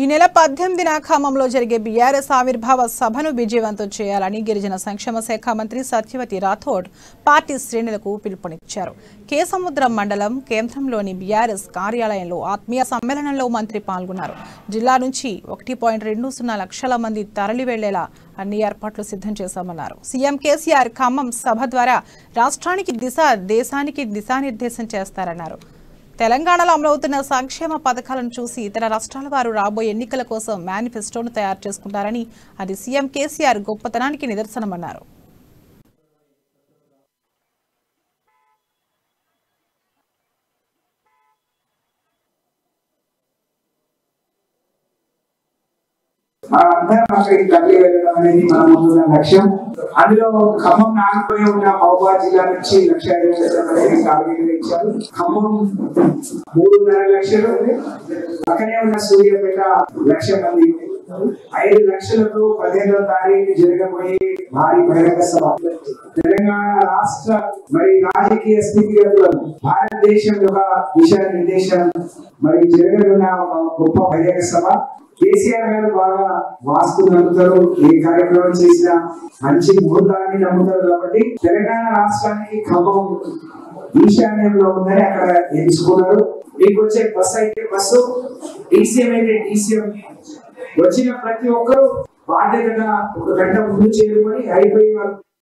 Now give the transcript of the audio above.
ఈ నెల 18న ఖమ్మంలో జరిగే బీఆర్ఎస్ ఆవిర్భావ సభను విజయవంతం చేయాలని గిరిజన సంక్షేమ శాఖ మంత్రి సత్యవతి రాథోడ్ పార్టీ శ్రేణులకు పిలుపునిచ్చారు. కేసముద్రం మండలం కేంద్రంలోని బీఆర్ఎస్ కార్యాలయంలో ఆత్మీయ సమ్మేళనంలో మంత్రి పాల్గొన్నారు. జిల్లా నుంచి 1.20 లక్షల మంది తరలి వెళ్లేలా అన్ని ఏర్పాట్లు సిద్ధం చేశామన్నారు. సీఎం కేసీఆర్ ఖమ్మం సభ ద్వారా రాష్ట్రానికి దేశానికి దిశానిర్దేశం చేస్తారన్నారు. తెలంగాణలో అమలవుతున్న సంక్షేమ పథకాలను చూసి ఇతర రాష్ట్రాల వారు రాబోయే ఎన్నికల కోసం మేనిఫెస్టోను తయారు చేసుకుంటారని, అది సీఎం కేసీఆర్ గొప్పతనానికి నిదర్శనమన్నారు. అందరం అక్కడికి తరలి వెళ్ళడం అనేది మన ముందున్న లక్ష్యం. అందులో ఖమ్మం నాలుగుపోయి ఉన్న మహబూబాబాద్ జిల్లా నుంచి 1,50,000 టార్గెట్ ఇచ్చారు. ఖమ్మం 3.5 లక్షలు, పక్కనే ఉన్న సూర్యాపేట 1,00,000 మంది. 5 లక్షలతో 15వ తారీఖు జరగబోయే భారీ బహిరంగ సభ తెలంగాణ రాష్ట్ర రాజకీయ స్థితిగతులను భారతదేశం యొక్క దిశానిర్దేశం జరగనున్న ఒక గొప్ప బహిరంగ సభ. కేసీఆర్ గారు బాగా వాస్తు నమ్ముతారు, ఏ కార్యక్రమం చేసినా మంచి ముహూర్తాన్ని నమ్ముతారు. కాబట్టి తెలంగాణ రాష్ట్రానికి ఖమ్మం ఈశాన్యంలో ఉందని అక్కడ ఎంచుకున్నారు. మీకు వచ్చే బస్సు అయితే బస్సు, డీసీఎం అయితే డీసీఎం. వచ్చిన ప్రతి ఒక్కరూ బాధ్యతగా 1 గంట ముందు చేరుకొని అయిపోయి